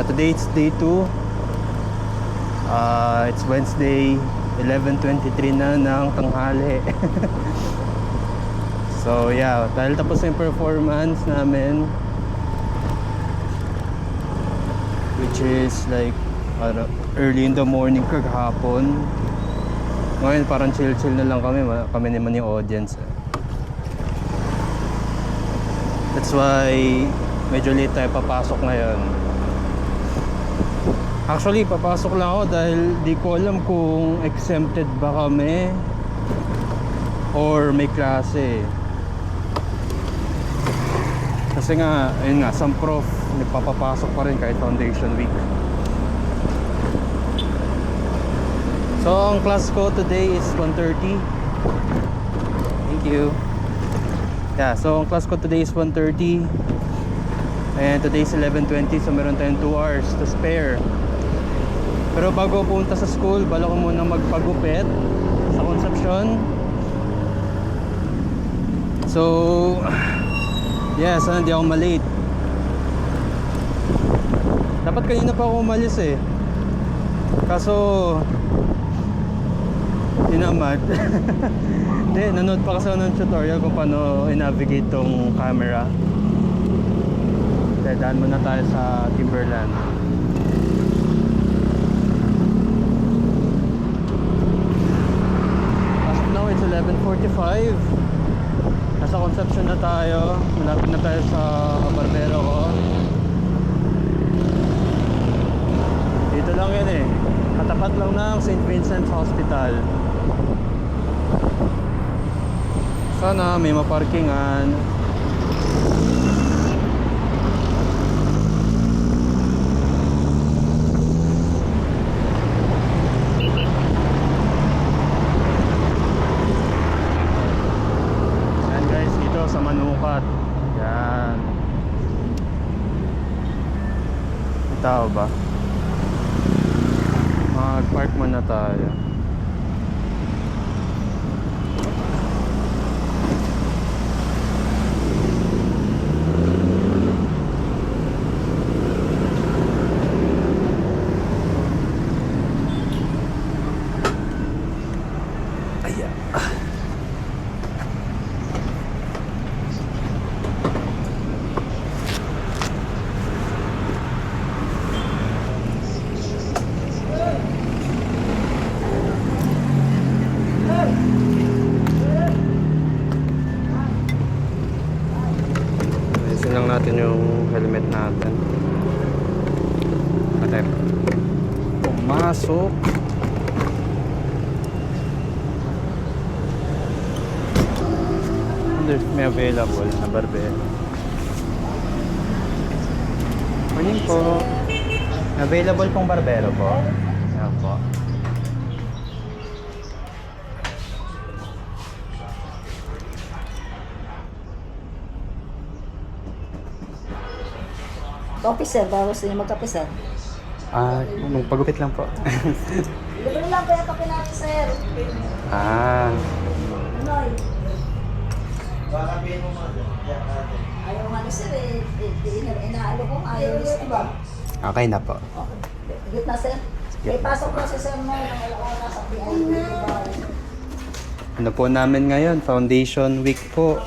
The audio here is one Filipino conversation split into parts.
today it's day 2. It's Wednesday, 11:23 na ng tanghali. So yeah, dahil tapos yung performance namin, which is like early in the morning kagahapon. Ngayon parang chill na lang kami naman yung audience. That's why medyo late tayo papasok ngayon. Actually papasok lang ako dahil di ko alam kung exempted ba kami or may klase. Kasi nga, ayun nga, some prof nagpapapasok pa rin kahit foundation week. So ang class ko today is 1:30. Thank you. Yeah, so ang class ko today is 1:30. And today is 11:20, so meron tayong 2 hours to spare. Pero bago punta sa school, bala ko muna magpagupit sa Concepcion. So yeah, sana hindi ako malate. Dapat kanina pa ako umalis eh. Kaso tinamad. Hindi, nanood pa kasi ako ng tutorial kung paano i-navigate tong camera. Kaya daan muna tayo sa Timberland. As of now, it's 11:45. Nasa Concepcion na tayo. Malapit na tayo sa barbero ko. Dito lang yan eh. Katapat lang ng St. Vincent's Hospital. Sana may maparkingan. Yan guys, dito sa Manukat. Yan. May tao ba? Mag-park muna tayo. Lang natin yung helmet natin. Atep. Pumasok. May available na barbero. Morning po. Available pong barbero po. Yan po. Kape sir, bago gusto niyo magkape sir? Magpagupit lang po. Libre lang kaya kape natin sir. Noy. Ayaw nga ni sir eh. Inaalo ko nga. Ayaw ni sir ba? Okay na po. Git na sir. May pasok na si sir mo. Nang alauna sa PIB. Ano po namin ngayon? Foundation week po.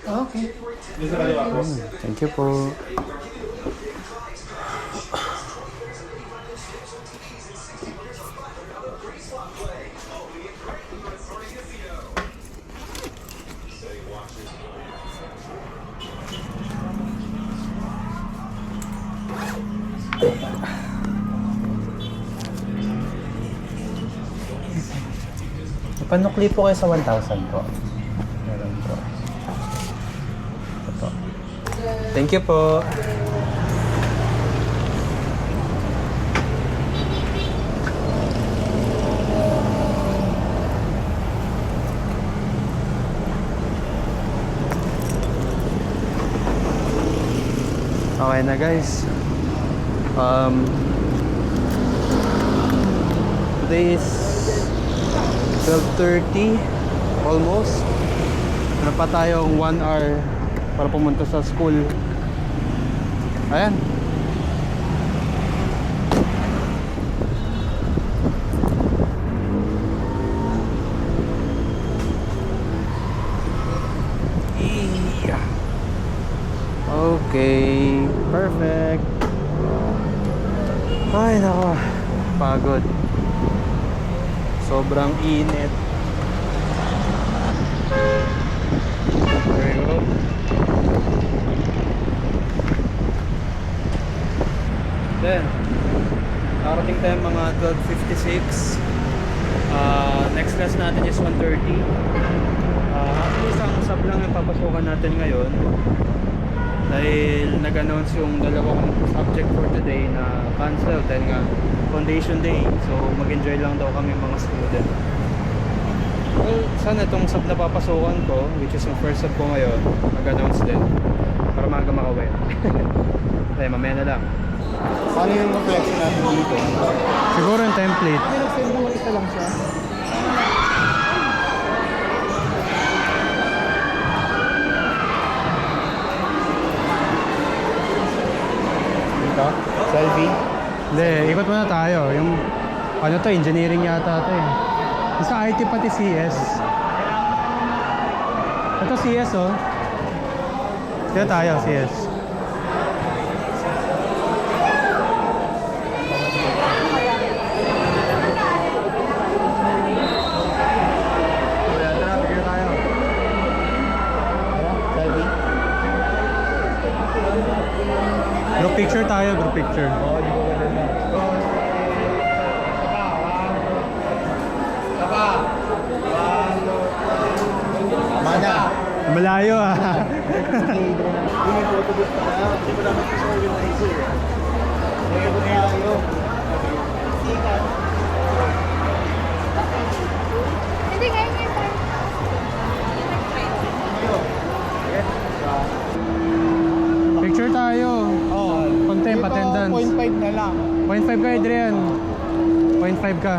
Okay. Thank you po. Panukli po kayo sa 1,000 po. Meron po. Ito. Thank you po. Okay na guys. Today is 12:30 almost. Ano pa tayong 1 hour para pumunta sa school. Ayan. Yeah. Okay, perfect. Ay nako, pagod. Sobrang init. There you go. Then, nakarating tayo mga 12:56. Next class natin is 1:30. Actually, isang sub lang yung papasukan natin ngayon. Dahil nag-announce yung dalawang subject for today na cancel dahil nga foundation day. So mag-enjoy lang daw kami mga student. Well, sana itong sub na papasukan ko, which is yung first sub ko ngayon, mag-announce din para maaga makawin. Kaya mamaya na lang. Ano yung reflection natin dito? Siguro yung template. Ano nag-send mo isa lang siya? Dito? Selfie? Hindi, ikot muna tayo. Yung ano to, engineering yata to eh. Yung sa IT pati CS. Ito CS oh. Dito tayo, CS. Tara, bigyan tayo. Selfie? Group picture tayo, group picture. Oo, di ko ganda na. Mana? Malayo ah. Yung may photo booth pa na. Hindi mo naman sa organizer. Kaya mo tayo. Hindi ngayon yung time. Picture tayo. Oo. Contempt, attendance. 0.5 na lang. 0.5 ka, Adrian. 0.5 ka.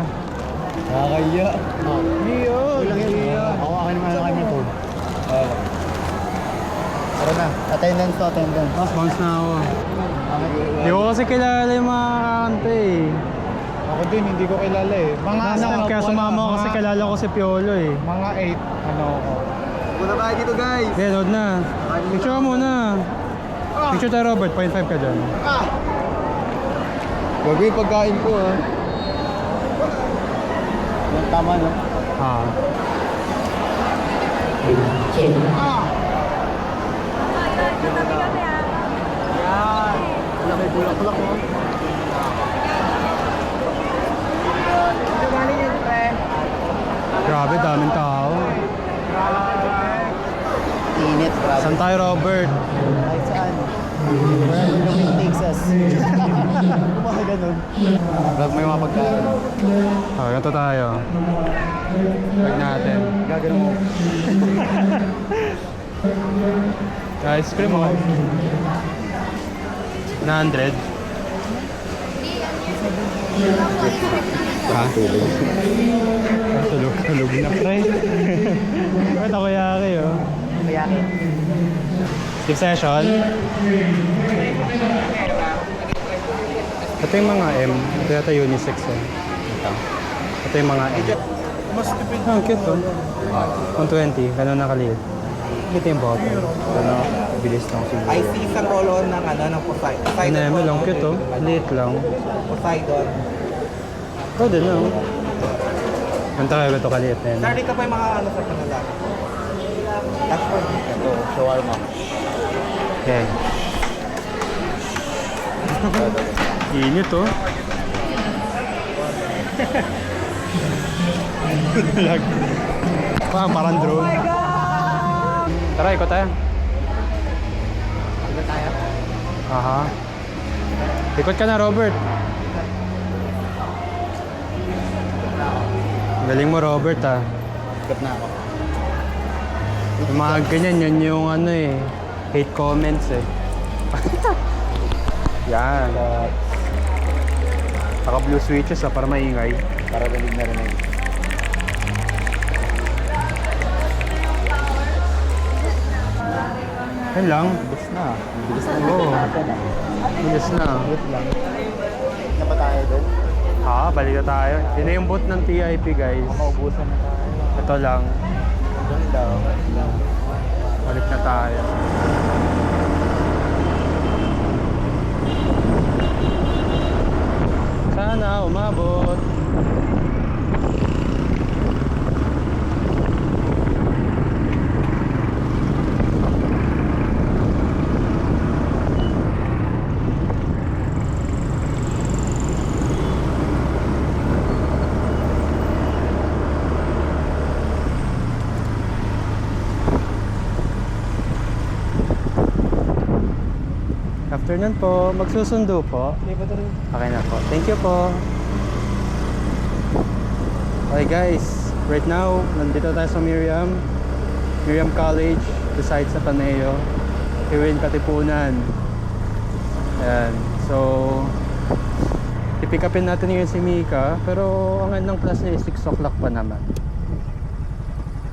Nakakaya. Yun. Ako akin naman ang kanya phone. Tara na. Attendance to attendance. Bounce na ako. Hindi ko kasi kilala yung mga kakanta eh. Ako din, hindi ko kilala eh. Mga Kaya sumama ako kasi kilala ko si Piolo eh. Mga 8, ano ako. Punta tayo dito guys. Okay, load na. Picture ka muna. Picture tayo Robert, 0.5 ka dyan. Gagawin yung pagkain ko ah. Yung tama no? Ah. Yan. Wala may bulak-bulak mo. Grabe, daming tao. Init, grabe. Saan tayo Robert? Kahit saan. Wala nang gawin Texas. Mga ganun. Grabe may mga pagkain. Oh, ganito tayo. Tag natin. Gagano'n mo. Ice cream oh. 900. Ha? Tulog na pre. Ba't ako yaki oh? Kayakin. Skip session. Ito yung mga M. Ito yata unisex eh. Ito yung mga M. Mas tipid. Ah, cute oh. 120. Ganun nakaliit. Ito yung bottle. Ano? Bilis lang siguro. I see isang roll-on ng ano, ng Poseidon. Ano lang cute oh. Liit lang. Poseidon. Ito din oh. Ang talaga ito kaliit na yun. Sir, dito pa yung mga ano sa kanila. That's for me. Ito, shawarma. Okay. Init oh. Lag. Parang drone. Tara, ikot tayo. Ikot tayo? Aha. Ikot ka na, Robert. Galing mo, Robert ah. Ikot na ako. Yung mga ganyan, yan yung ano eh. Hate comments eh. Yan. Naka blue switches ah, para maingay. Para rinig na rinig. Yan lang. Bilis na. Bilis na Oo. Bilis na. Wait lang. Na ba tayo doon? Balik na tayo. Yun na yung booth ng TIP, guys. Maubusan na tayo. Ito lang. Doon daw. Balik na tayo. Sana umabot. Afternoon po. Magsusundo po. Okay na po. Thank you po. Okay guys, right now, nandito tayo sa Miriam College, beside sa Ateneo, Hiwin, Katipunan. Ayan. So, pipick upin natin ngayon si Mika, pero ang end ng class niya is 6 o'clock pa naman.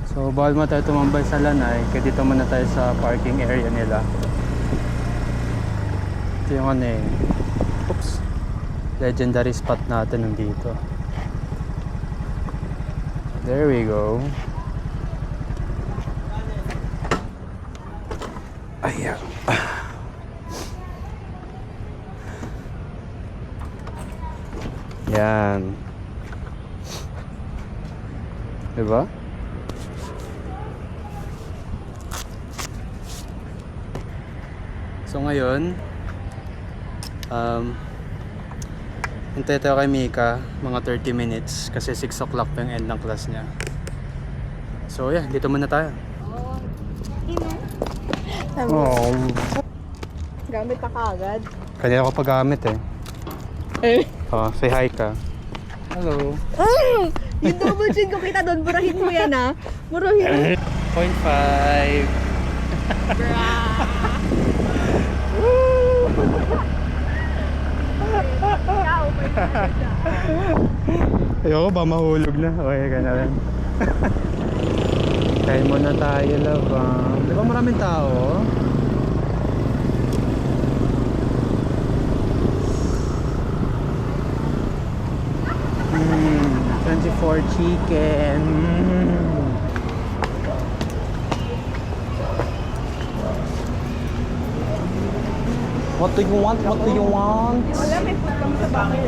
So, bawal mo tayo tumambay sa lanay, kaya dito muna tayo sa parking area nila. Ito yung ano eh. Oops. Legendary spot natin nandito. There we go. Ayan. Yan. Diba? So ngayon, hintay tayo kay Mika mga 30 minutes kasi 6 o'clock pa yung end ng class niya. So yeah, dito muna tayo. Oh, Gamit na kaagad. kanina ko pa gamit eh. Oh, say hi ka. Hello. Yung double chin ko kita doon, burahin mo yan ha. Burahin mo. 0.5. Ayoko ba mahulog na? Okay ka na rin. Kain muna tayo, love. Di ba maraming tao? Mm, 24 chicken. What do you want? What do you want? Wala, may food kami sa bahay.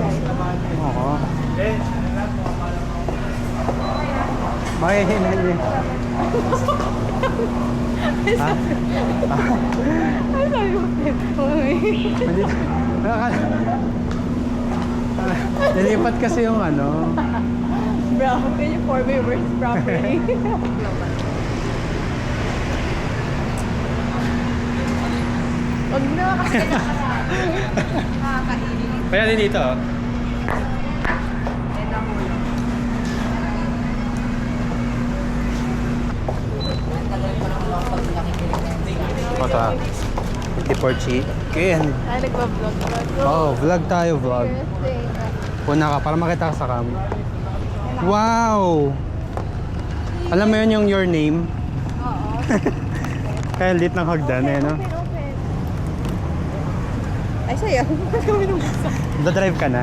Oo. Bakit hindi? Ha? Ay, sabi mo, Hindi. Nilipat kasi yung ano. bro, can you form your words properly? Huwag na kasi nakakainin. Kaya din dito. Ito. 54 chicken. Ay, nagpa-vlog ka. Oh, vlog tayo, vlog. Interesting. Puna ka para makita ka sa cam. Wow! Alam mo yun yung your name? Oo. Kaya lit ng hagdan eh, no? Open, open. Ay, saya. Kami nung basa. Da-drive ka na?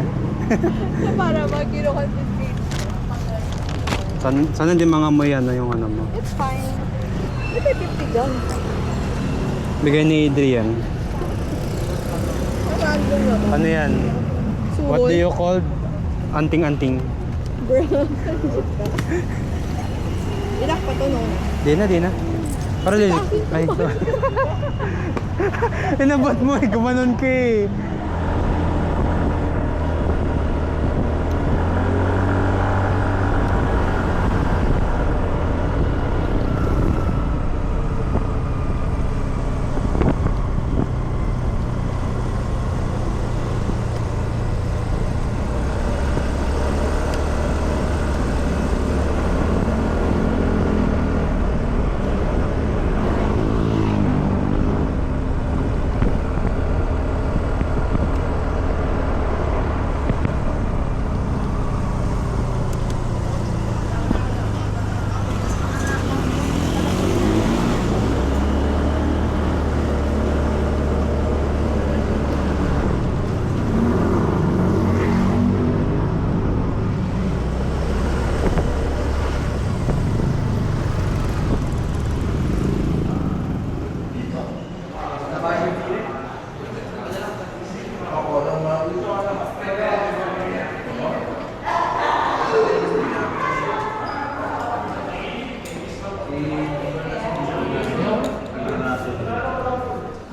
Para mag-confiscate. Sana hindi mga amoy ano yung ano mo. It's fine. May 50 dyan. Bigay ni Adrian. Random naman. Ano yan? What do you call anting-anting? Bro, inak pa to, no? Di na. Para din. Ay, ito. Inabot mo eh. Gumanon ka eh.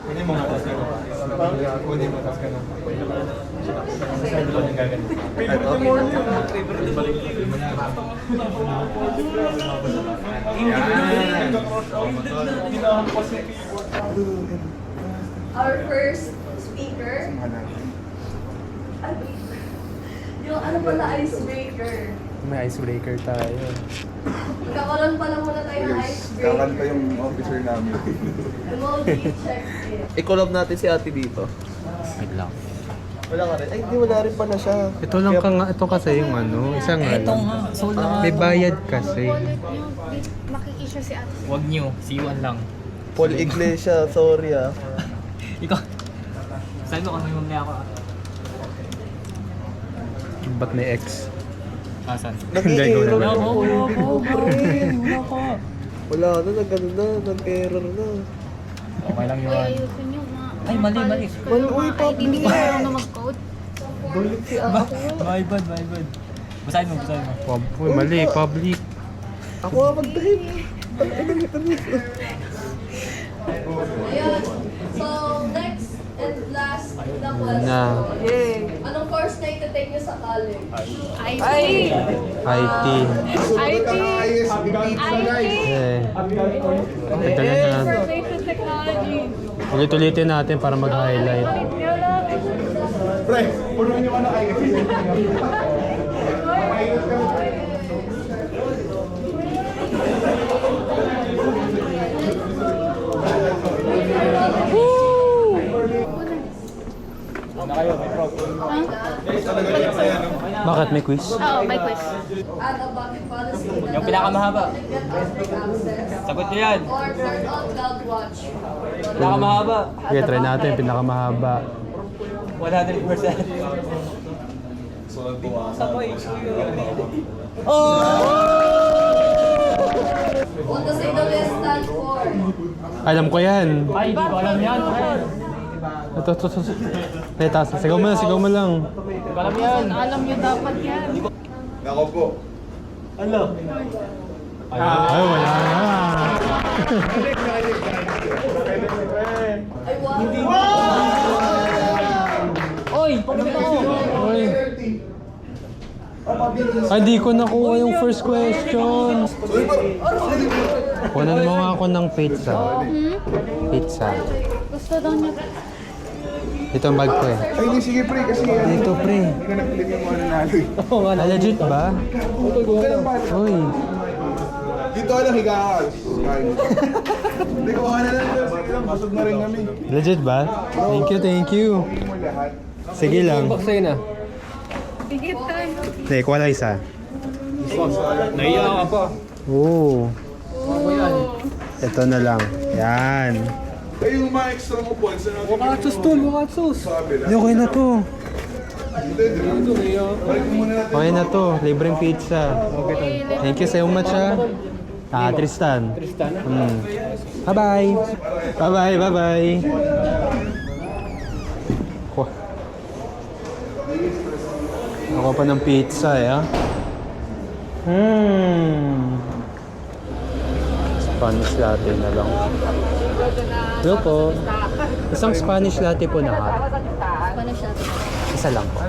Kunin mo nga, tapos ka nung. Kunin mo, tapos ka nung. Our first speaker. Yung ano pala, icebreaker. May icebreaker tayo. Magkakaroon pala muna tayo ng icebreaker. Kakanta yung officer namin. Emoji check it. I-collab natin si ate dito. Wait lang. Wala ka rin. Ay, hindi, wala rin pala siya. Ito lang ka nga, ito kasi yung ano, isang Ito nga, sold na nga. may bayad kasi. Wallet nyo, makikisya si ate. Huwag nyo, siwan lang. Paul Iglesia, sorry ah. Ikaw, sabi mo kami mamaya ako. Ba't may X? Asan? Nag-i-error Wala na. ko. Wala na, nag-ano na, nag-error na. Okay lang Uy, yun. ayusin nyo mga... Ay, mali. Mali, uy, Hindi hindi ko alam na mag-code. Bulit si ako. My bad. Basahin mo. Uy, mali, public. Ako nga mag-type. Ayun. So, next and last na question. Na. Anong course na iti-take nyo sa college? IT! IT. IT! Eh. Tagdagan na. Information technology. Ulit-ulitin natin para mag-highlight. Pre, punuin yung ano ay. Bakit may quiz? Oo, may quiz. Ano, bakit policy na Yung pinakamahaba. get public access? Sagot niyo yan. Or turn on cloud watch? Pinakamahaba. Okay, try natin. Pinakamahaba. 100%. What does the list stand for? Alam ko yan. Ay, hindi ko alam yan. Ito. Taas. Sigaw mo lang. Hindi ko alam yan. Alam nyo dapat yan. Ako po. Ay, wala na. Ay, wow! Oy, pagkita ko. Uy. Ay, di ko nakuha yung first question. Kunan mo nga ako ng pizza. Pizza. Gusto daw niya. Ito ang bag ko eh. Ay, hindi, sige pre, kasi Dito, pre. hindi ka napilit yung mga nanalo. Ah, legit ba? Uy. Dito ka lang higaan. Hindi ko na lang. Sige lang, busog na rin kami. Legit ba? Thank you. Hindi mo lahat. Sige lang. Higit tayo. Hindi, kuha lang isa. Naiya ka pa. Oo. Ito na lang. Yan. Ay, yung mga extra mo points na natin. Wakatsos to, wakatsos. Sabi lang. Hindi, okay na to. Hindi, balik mo muna natin. Okay na to. Libreng pizza. Thank you so much ah. Tristan. Bye-bye. Bye-bye. Ako pa ng pizza eh ah. Spanish latte na lang. Hello po. Isang Spanish latte po na hot. Spanish natin. Isa lang po.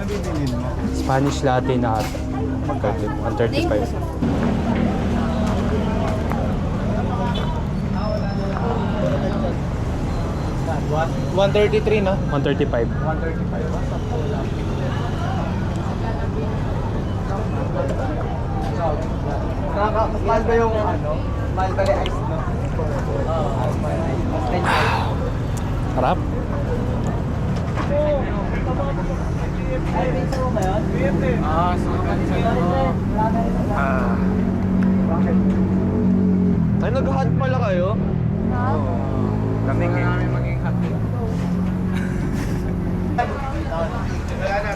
Spanish latte na hot. Magkano? 135. What? 133 no? 135. Mahal ba yung ano? Mahal ba yung ice no? Harap? Ay, nag-hot pala kayo? Kami namin maging hot.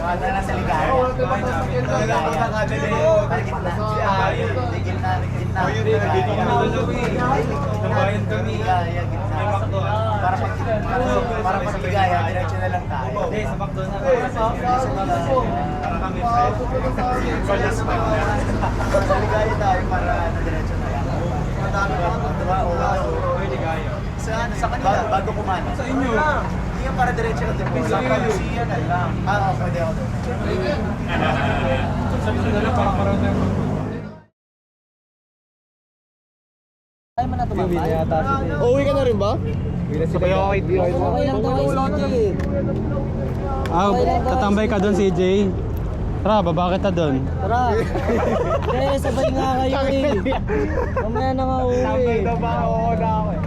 Wala na sa ligayan. Wala na sa kadali. Nabayan kami. Para pag-ligaya, diretso na lang tayo. Hindi, sa McDo na. Para kami sa ligaya tayo para diretso na lang. sa kanila. Bago kumano. Sa inyo. Hindi yan para diretso lang din po. Sa Lucia na lang. Pwede ako doon. Uuwi ka na rin ba? Ah, tatambay ka doon, CJ. Tara, baba kita doon. Tara. Kaya sabay nga kayo eh. Mamaya na nga uwi. Tambay daw ba? Oo na ako eh.